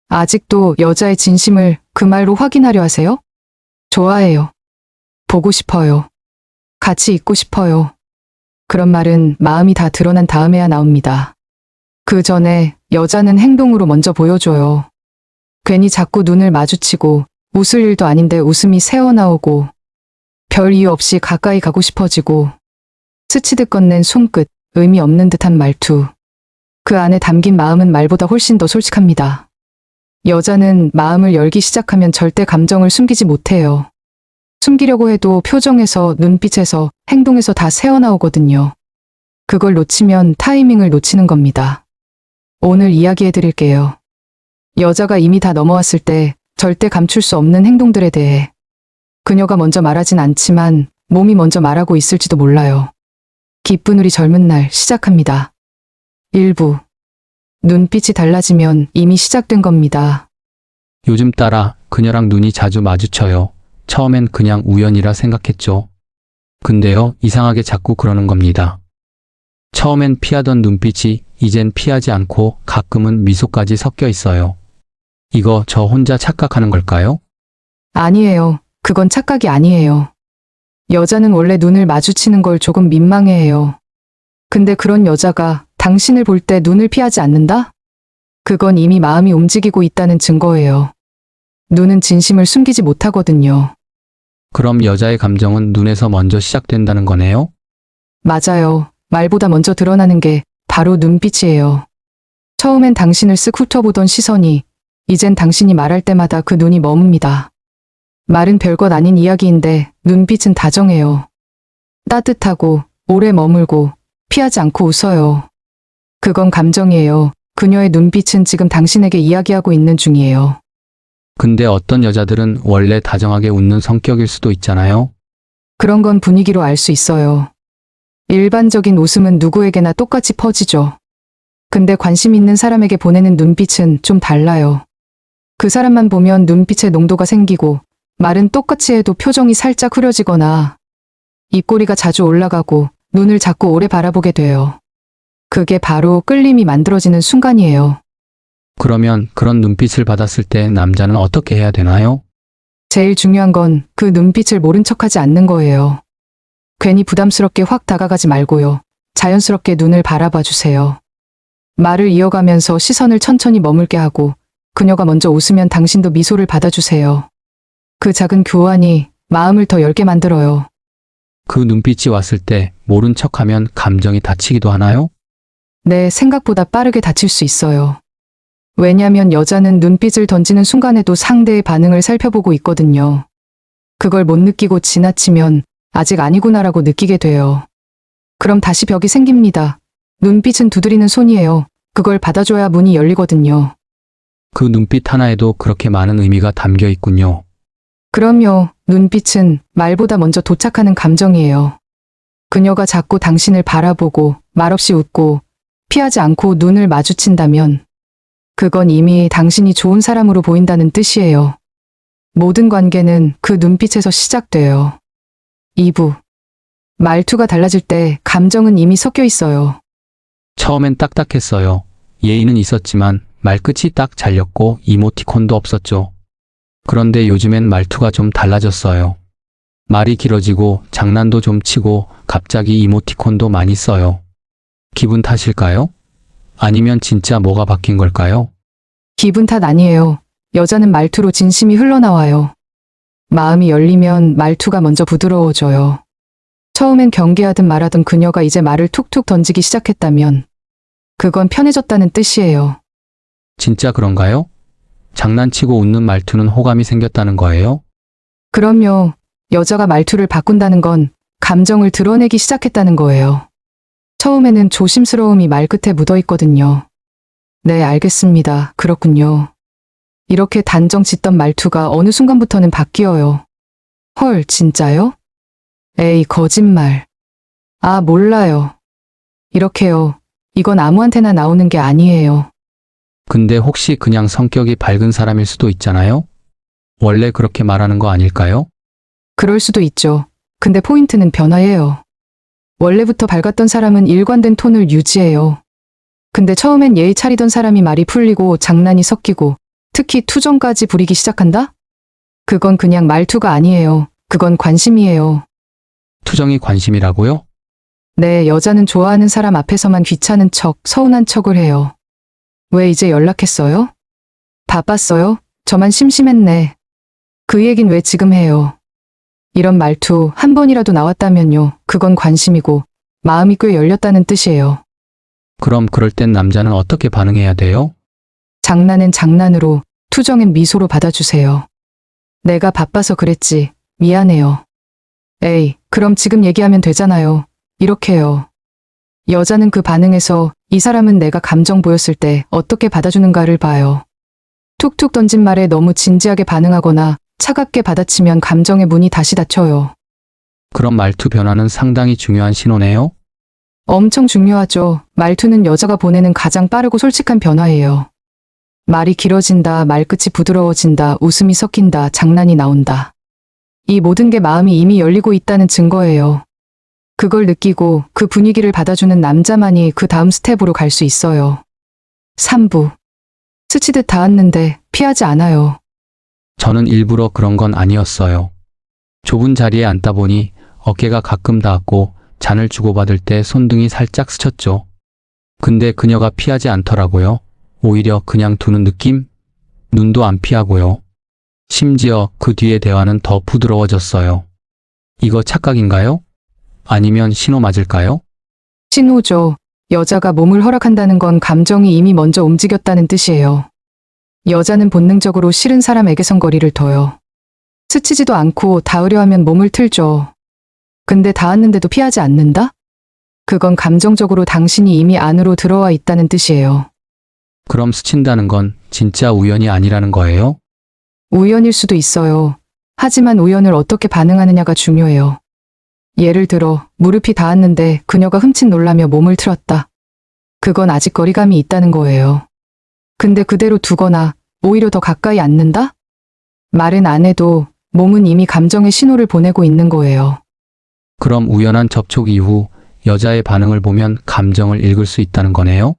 아직도 여자의 진심을 그 말로 확인하려 하세요? 좋아해요. 보고 싶어요. 같이 있고 싶어요. 그런 말은 마음이 다 드러난 다음에야 나옵니다. 그 전에 여자는 행동으로 먼저 보여줘요. 괜히 자꾸 눈을 마주치고 웃을 일도 아닌데 웃음이 새어나오고 별 이유 없이 가까이 가고 싶어지고 스치듯 건넨 손끝, 의미 없는 듯한 말투. 그 안에 담긴 마음은 말보다 훨씬 더 솔직합니다. 여자는 마음을 열기 시작하면 절대 감정을 숨기지 못해요. 숨기려고 해도 표정에서, 눈빛에서, 행동에서 다 새어나오거든요. 그걸 놓치면 타이밍을 놓치는 겁니다. 오늘 이야기해 드릴게요. 여자가 이미 다 넘어왔을 때 절대 감출 수 없는 행동들에 대해. 그녀가 먼저 말하진 않지만 몸이 먼저 말하고 있을지도 몰라요. 기쁜 우리 젊은 날 시작합니다. 1부. 눈빛이 달라지면 이미 시작된 겁니다. 요즘 따라 그녀랑 눈이 자주 마주쳐요. 처음엔 그냥 우연이라 생각했죠. 근데요, 이상하게 자꾸 그러는 겁니다. 처음엔 피하던 눈빛이 이젠 피하지 않고 가끔은 미소까지 섞여 있어요. 이거 저 혼자 착각하는 걸까요? 아니에요. 그건 착각이 아니에요. 여자는 원래 눈을 마주치는 걸 조금 민망해해요. 근데 그런 여자가 당신을 볼 때 눈을 피하지 않는다? 그건 이미 마음이 움직이고 있다는 증거예요. 눈은 진심을 숨기지 못하거든요. 그럼 여자의 감정은 눈에서 먼저 시작된다는 거네요? 맞아요. 말보다 먼저 드러나는 게 바로 눈빛이에요. 처음엔 당신을 쓱 훑어보던 시선이 이젠 당신이 말할 때마다 그 눈이 머뭅니다. 말은 별것 아닌 이야기인데 눈빛은 다정해요. 따뜻하고 오래 머물고 피하지 않고 웃어요. 그건 감정이에요. 그녀의 눈빛은 지금 당신에게 이야기하고 있는 중이에요. 근데 어떤 여자들은 원래 다정하게 웃는 성격일 수도 있잖아요. 그런 건 분위기로 알 수 있어요. 일반적인 웃음은 누구에게나 똑같이 퍼지죠. 근데 관심 있는 사람에게 보내는 눈빛은 좀 달라요. 그 사람만 보면 눈빛에 농도가 생기고 말은 똑같이 해도 표정이 살짝 흐려지거나 입꼬리가 자주 올라가고 눈을 자꾸 오래 바라보게 돼요. 그게 바로 끌림이 만들어지는 순간이에요. 그러면 그런 눈빛을 받았을 때 남자는 어떻게 해야 되나요? 제일 중요한 건 그 눈빛을 모른 척하지 않는 거예요. 괜히 부담스럽게 확 다가가지 말고요. 자연스럽게 눈을 바라봐 주세요. 말을 이어가면서 시선을 천천히 머물게 하고 그녀가 먼저 웃으면 당신도 미소를 받아주세요. 그 작은 교환이 마음을 더 열게 만들어요. 그 눈빛이 왔을 때 모른 척하면 감정이 다치기도 하나요? 네, 생각보다 빠르게 다칠 수 있어요. 왜냐면 여자는 눈빛을 던지는 순간에도 상대의 반응을 살펴보고 있거든요. 그걸 못 느끼고 지나치면 아직 아니구나라고 느끼게 돼요. 그럼 다시 벽이 생깁니다. 눈빛은 두드리는 손이에요. 그걸 받아줘야 문이 열리거든요. 그 눈빛 하나에도 그렇게 많은 의미가 담겨 있군요. 그럼요. 눈빛은 말보다 먼저 도착하는 감정이에요. 그녀가 자꾸 당신을 바라보고 말없이 웃고 피하지 않고 눈을 마주친다면 그건 이미 당신이 좋은 사람으로 보인다는 뜻이에요. 모든 관계는 그 눈빛에서 시작돼요. 2부. 말투가 달라질 때 감정은 이미 섞여 있어요. 처음엔 딱딱했어요. 예의는 있었지만 말끝이 딱 잘렸고 이모티콘도 없었죠. 그런데 요즘엔 말투가 좀 달라졌어요. 말이 길어지고 장난도 좀 치고 갑자기 이모티콘도 많이 써요. 기분 탓일까요? 아니면 진짜 뭐가 바뀐 걸까요? 기분 탓 아니에요. 여자는 말투로 진심이 흘러나와요. 마음이 열리면 말투가 먼저 부드러워져요. 처음엔 경계하든 말하던 그녀가 이제 말을 툭툭 던지기 시작했다면 그건 편해졌다는 뜻이에요. 진짜 그런가요? 장난치고 웃는 말투는 호감이 생겼다는 거예요? 그럼요. 여자가 말투를 바꾼다는 건 감정을 드러내기 시작했다는 거예요. 처음에는 조심스러움이 말끝에 묻어 있거든요. 네, 알겠습니다. 그렇군요. 이렇게 단정 짓던 말투가 어느 순간부터는 바뀌어요. 헐, 진짜요? 에이, 거짓말. 아, 몰라요. 이렇게요. 이건 아무한테나 나오는 게 아니에요. 근데 혹시 그냥 성격이 밝은 사람일 수도 있잖아요? 원래 그렇게 말하는 거 아닐까요? 그럴 수도 있죠. 근데 포인트는 변화예요. 원래부터 밝았던 사람은 일관된 톤을 유지해요. 근데 처음엔 예의 차리던 사람이 말이 풀리고 장난이 섞이고 특히 투정까지 부리기 시작한다? 그건 그냥 말투가 아니에요. 그건 관심이에요. 투정이 관심이라고요? 네, 여자는 좋아하는 사람 앞에서만 귀찮은 척, 서운한 척을 해요. 왜 이제 연락했어요? 바빴어요? 저만 심심했네. 그 얘긴 왜 지금 해요? 이런 말투 한 번이라도 나왔다면요. 그건 관심이고 마음이 꽤 열렸다는 뜻이에요. 그럼 그럴 땐 남자는 어떻게 반응해야 돼요? 장난은 장난으로, 투정은 미소로 받아주세요. 내가 바빠서 그랬지. 미안해요. 에이, 그럼 지금 얘기하면 되잖아요. 이렇게요. 여자는 그 반응에서 이 사람은 내가 감정 보였을 때 어떻게 받아주는가를 봐요. 툭툭 던진 말에 너무 진지하게 반응하거나 차갑게 받아치면 감정의 문이 다시 닫혀요. 그럼 말투 변화는 상당히 중요한 신호네요? 엄청 중요하죠. 말투는 여자가 보내는 가장 빠르고 솔직한 변화예요. 말이 길어진다, 말끝이 부드러워진다, 웃음이 섞인다, 장난이 나온다. 이 모든 게 마음이 이미 열리고 있다는 증거예요. 그걸 느끼고 그 분위기를 받아주는 남자만이 그 다음 스텝으로 갈 수 있어요. 3부. 스치듯 닿았는데 피하지 않아요. 저는 일부러 그런 건 아니었어요. 좁은 자리에 앉다 보니 어깨가 가끔 닿았고 잔을 주고받을 때 손등이 살짝 스쳤죠. 근데 그녀가 피하지 않더라고요. 오히려 그냥 두는 느낌? 눈도 안 피하고요. 심지어 그 뒤에 대화는 더 부드러워졌어요. 이거 착각인가요? 아니면 신호 맞을까요? 신호죠. 여자가 몸을 허락한다는 건 감정이 이미 먼저 움직였다는 뜻이에요. 여자는 본능적으로 싫은 사람에게선 거리를 둬요. 스치지도 않고 닿으려 하면 몸을 틀죠. 근데 닿았는데도 피하지 않는다? 그건 감정적으로 당신이 이미 안으로 들어와 있다는 뜻이에요. 그럼 스친다는 건 진짜 우연이 아니라는 거예요? 우연일 수도 있어요. 하지만 우연을 어떻게 반응하느냐가 중요해요. 예를 들어 무릎이 닿았는데 그녀가 흠칫 놀라며 몸을 틀었다. 그건 아직 거리감이 있다는 거예요. 근데 그대로 두거나 오히려 더 가까이 앉는다? 말은 안 해도 몸은 이미 감정의 신호를 보내고 있는 거예요. 그럼 우연한 접촉 이후 여자의 반응을 보면 감정을 읽을 수 있다는 거네요?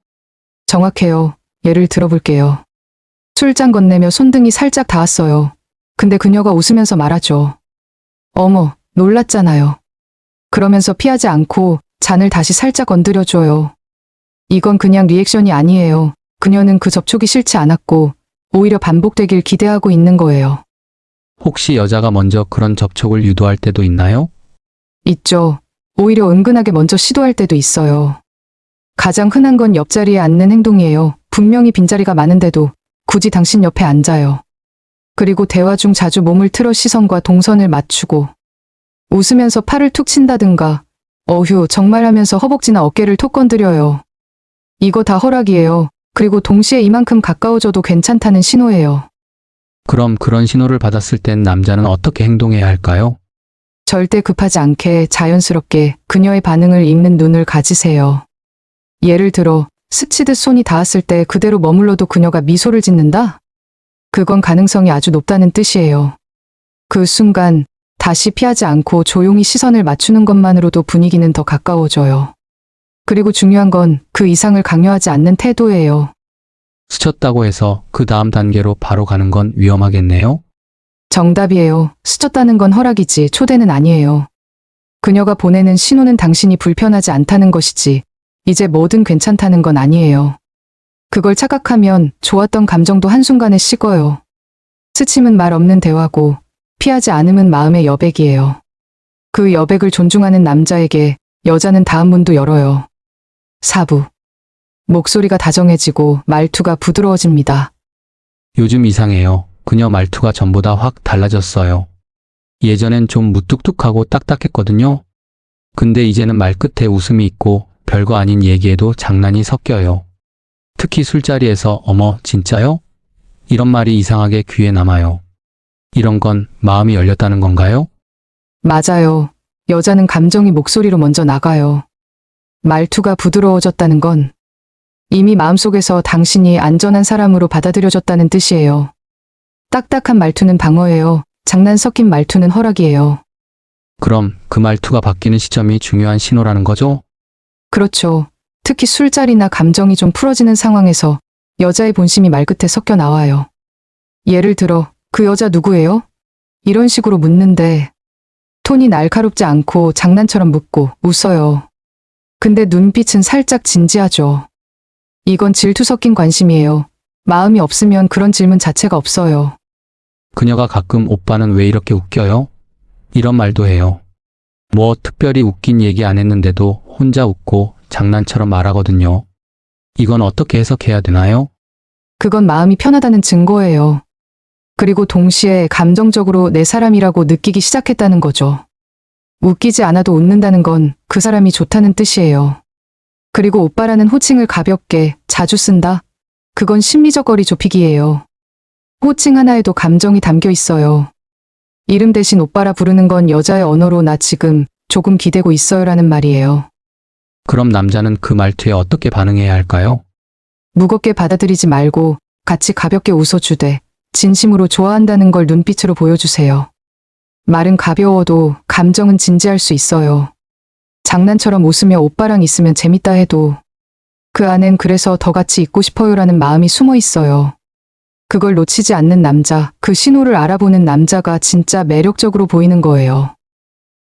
정확해요. 예를 들어볼게요. 술잔 건네며 손등이 살짝 닿았어요. 근데 그녀가 웃으면서 말하죠. 어머, 놀랐잖아요. 그러면서 피하지 않고 잔을 다시 살짝 건드려줘요. 이건 그냥 리액션이 아니에요. 그녀는 그 접촉이 싫지 않았고 오히려 반복되길 기대하고 있는 거예요. 혹시 여자가 먼저 그런 접촉을 유도할 때도 있나요? 있죠. 오히려 은근하게 먼저 시도할 때도 있어요. 가장 흔한 건 옆자리에 앉는 행동이에요. 분명히 빈자리가 많은데도 굳이 당신 옆에 앉아요. 그리고 대화 중 자주 몸을 틀어 시선과 동선을 맞추고 웃으면서 팔을 툭 친다든가 어휴 정말 하면서 허벅지나 어깨를 톡 건드려요. 이거 다 허락이에요. 그리고 동시에 이만큼 가까워져도 괜찮다는 신호예요. 그럼 그런 신호를 받았을 땐 남자는 어떻게 행동해야 할까요? 절대 급하지 않게 자연스럽게 그녀의 반응을 읽는 눈을 가지세요. 예를 들어 스치듯 손이 닿았을 때 그대로 머물러도 그녀가 미소를 짓는다? 그건 가능성이 아주 높다는 뜻이에요. 그 순간 다시 피하지 않고 조용히 시선을 맞추는 것만으로도 분위기는 더 가까워져요. 그리고 중요한 건 그 이상을 강요하지 않는 태도예요. 스쳤다고 해서 그 다음 단계로 바로 가는 건 위험하겠네요? 정답이에요. 스쳤다는 건 허락이지 초대는 아니에요. 그녀가 보내는 신호는 당신이 불편하지 않다는 것이지 이제 뭐든 괜찮다는 건 아니에요. 그걸 착각하면 좋았던 감정도 한순간에 식어요. 스침은 말 없는 대화고 피하지 않음은 마음의 여백이에요. 그 여백을 존중하는 남자에게 여자는 다음 문도 열어요. 4부. 목소리가 다정해지고 말투가 부드러워집니다. 요즘 이상해요. 그녀 말투가 전보다 확 달라졌어요. 예전엔 좀 무뚝뚝하고 딱딱했거든요. 근데 이제는 말끝에 웃음이 있고 별거 아닌 얘기에도 장난이 섞여요. 특히 술자리에서 어머 진짜요? 이런 말이 이상하게 귀에 남아요. 이런 건 마음이 열렸다는 건가요? 맞아요. 여자는 감정이 목소리로 먼저 나가요. 말투가 부드러워졌다는 건 이미 마음속에서 당신이 안전한 사람으로 받아들여졌다는 뜻이에요. 딱딱한 말투는 방어예요. 장난 섞인 말투는 허락이에요. 그럼 그 말투가 바뀌는 시점이 중요한 신호라는 거죠? 그렇죠. 특히 술자리나 감정이 좀 풀어지는 상황에서 여자의 본심이 말끝에 섞여 나와요. 예를 들어, 그 여자 누구예요? 이런 식으로 묻는데, 톤이 날카롭지 않고 장난처럼 묻고 웃어요. 근데 눈빛은 살짝 진지하죠. 이건 질투 섞인 관심이에요. 마음이 없으면 그런 질문 자체가 없어요. 그녀가 가끔 오빠는 왜 이렇게 웃겨요? 이런 말도 해요. 뭐 특별히 웃긴 얘기 안 했는데도 혼자 웃고 장난처럼 말하거든요. 이건 어떻게 해석해야 되나요? 그건 마음이 편하다는 증거예요. 그리고 동시에 감정적으로 내 사람이라고 느끼기 시작했다는 거죠. 웃기지 않아도 웃는다는 건 그 사람이 좋다는 뜻이에요. 그리고 오빠라는 호칭을 가볍게 자주 쓴다? 그건 심리적 거리 좁히기예요. 호칭 하나에도 감정이 담겨 있어요. 이름 대신 오빠라 부르는 건 여자의 언어로 나 지금 조금 기대고 있어요라는 말이에요. 그럼 남자는 그 말투에 어떻게 반응해야 할까요? 무겁게 받아들이지 말고 같이 가볍게 웃어주되 진심으로 좋아한다는 걸 눈빛으로 보여주세요. 말은 가벼워도 감정은 진지할 수 있어요. 장난처럼 웃으며 오빠랑 있으면 재밌다 해도 그 안엔 그래서 더 같이 있고 싶어요라는 마음이 숨어 있어요. 그걸 놓치지 않는 남자, 그 신호를 알아보는 남자가 진짜 매력적으로 보이는 거예요.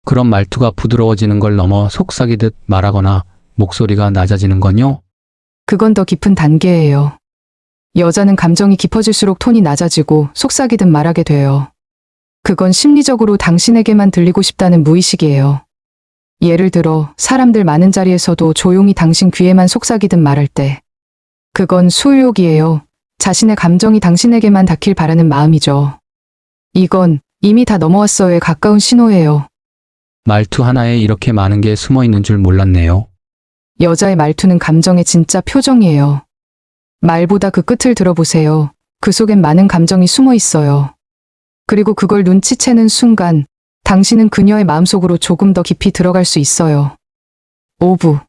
그럼 말투가 부드러워지는 걸 넘어 속삭이듯 말하거나 목소리가 낮아지는 건요? 그건 더 깊은 단계예요. 여자는 감정이 깊어질수록 톤이 낮아지고 속삭이듯 말하게 돼요. 그건 심리적으로 당신에게만 들리고 싶다는 무의식이에요. 예를 들어 사람들 많은 자리에서도 조용히 당신 귀에만 속삭이듯 말할 때 그건 수욕이에요. 자신의 감정이 당신에게만 닿길 바라는 마음이죠. 이건 이미 다 넘어왔어요에 가까운 신호예요. 말투 하나에 이렇게 많은 게 숨어 있는 줄 몰랐네요. 여자의 말투는 감정의 진짜 표정이에요. 말보다 그 끝을 들어보세요. 그 속엔 많은 감정이 숨어 있어요. 그리고 그걸 눈치채는 순간 당신은 그녀의 마음속으로 조금 더 깊이 들어갈 수 있어요. 오부.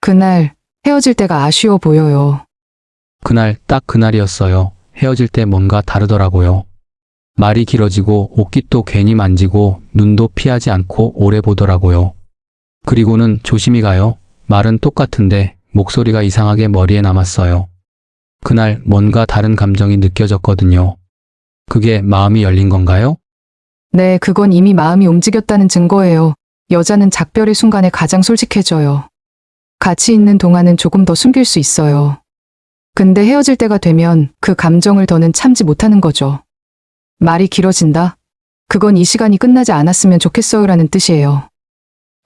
그날 헤어질 때가 아쉬워 보여요. 그날 딱 그날이었어요. 헤어질 때 뭔가 다르더라고요. 말이 길어지고 옷깃도 괜히 만지고 눈도 피하지 않고 오래 보더라고요. 그리고는 조심히 가요. 말은 똑같은데 목소리가 이상하게 머리에 남았어요. 그날 뭔가 다른 감정이 느껴졌거든요. 그게 마음이 열린 건가요? 네, 그건 이미 마음이 움직였다는 증거예요. 여자는 작별의 순간에 가장 솔직해져요. 같이 있는 동안은 조금 더 숨길 수 있어요. 근데 헤어질 때가 되면 그 감정을 더는 참지 못하는 거죠. 말이 길어진다? 그건 이 시간이 끝나지 않았으면 좋겠어요라는 뜻이에요.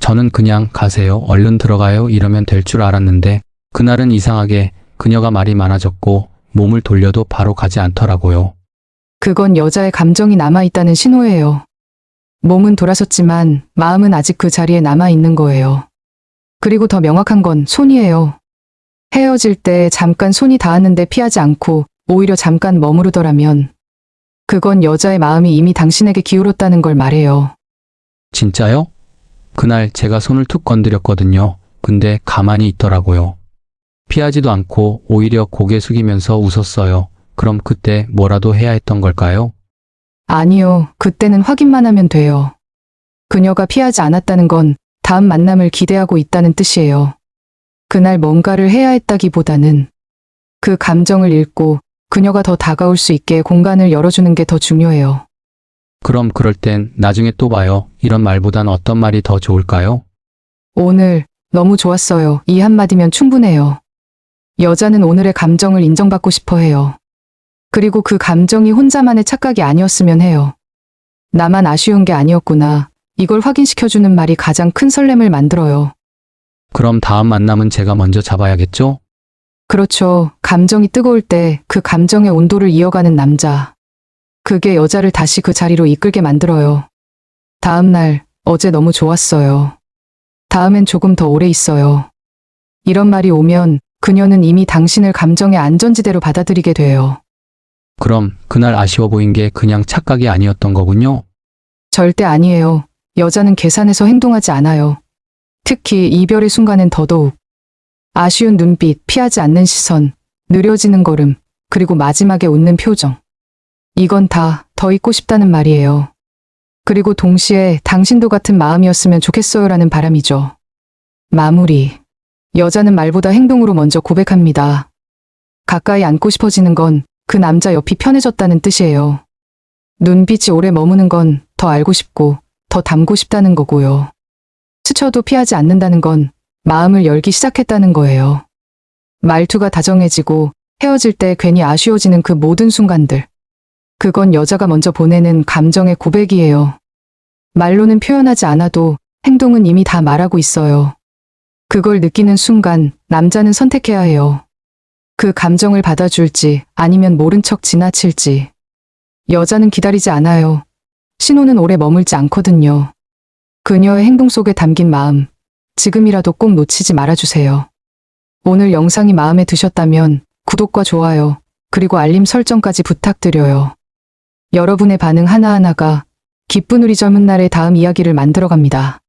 저는 그냥 가세요, 얼른 들어가요 이러면 될 줄 알았는데 그날은 이상하게 그녀가 말이 많아졌고 몸을 돌려도 바로 가지 않더라고요. 그건 여자의 감정이 남아있다는 신호예요. 몸은 돌아섰지만 마음은 아직 그 자리에 남아있는 거예요. 그리고 더 명확한 건 손이에요. 헤어질 때 잠깐 손이 닿았는데 피하지 않고 오히려 잠깐 머무르더라면 그건 여자의 마음이 이미 당신에게 기울었다는 걸 말해요. 진짜요? 그날 제가 손을 툭 건드렸거든요. 근데 가만히 있더라고요. 피하지도 않고 오히려 고개 숙이면서 웃었어요. 그럼 그때 뭐라도 해야 했던 걸까요? 아니요, 그때는 확인만 하면 돼요. 그녀가 피하지 않았다는 건 다음 만남을 기대하고 있다는 뜻이에요. 그날 뭔가를 해야 했다기보다는 그 감정을 읽고 그녀가 더 다가올 수 있게 공간을 열어주는 게 더 중요해요. 그럼 그럴 땐 나중에 또 봐요. 이런 말보단 어떤 말이 더 좋을까요? 오늘 너무 좋았어요. 이 한마디면 충분해요. 여자는 오늘의 감정을 인정받고 싶어 해요. 그리고 그 감정이 혼자만의 착각이 아니었으면 해요. 나만 아쉬운 게 아니었구나. 이걸 확인시켜주는 말이 가장 큰 설렘을 만들어요. 그럼 다음 만남은 제가 먼저 잡아야겠죠? 그렇죠. 감정이 뜨거울 때 그 감정의 온도를 이어가는 남자. 그게 여자를 다시 그 자리로 이끌게 만들어요. 다음 날, 어제 너무 좋았어요. 다음엔 조금 더 오래 있어요. 이런 말이 오면 그녀는 이미 당신을 감정의 안전지대로 받아들이게 돼요. 그럼 그날 아쉬워 보인 게 그냥 착각이 아니었던 거군요. 절대 아니에요. 여자는 계산해서 행동하지 않아요. 특히 이별의 순간엔 더더욱. 아쉬운 눈빛, 피하지 않는 시선, 느려지는 걸음, 그리고 마지막에 웃는 표정. 이건 다 더 있고 싶다는 말이에요. 그리고 동시에 당신도 같은 마음이었으면 좋겠어요라는 바람이죠. 마무리. 여자는 말보다 행동으로 먼저 고백합니다. 가까이 안고 싶어지는 건 그 남자 옆이 편해졌다는 뜻이에요. 눈빛이 오래 머무는 건 더 알고 싶고 더 닮고 싶다는 거고요. 스쳐도 피하지 않는다는 건 마음을 열기 시작했다는 거예요. 말투가 다정해지고 헤어질 때 괜히 아쉬워지는 그 모든 순간들. 그건 여자가 먼저 보내는 감정의 고백이에요. 말로는 표현하지 않아도 행동은 이미 다 말하고 있어요. 그걸 느끼는 순간 남자는 선택해야 해요. 그 감정을 받아줄지 아니면 모른 척 지나칠지. 여자는 기다리지 않아요. 신호는 오래 머물지 않거든요. 그녀의 행동 속에 담긴 마음, 지금이라도 꼭 놓치지 말아주세요. 오늘 영상이 마음에 드셨다면 구독과 좋아요, 그리고 알림 설정까지 부탁드려요. 여러분의 반응 하나하나가 기쁜 우리 젊은 날의 다음 이야기를 만들어갑니다.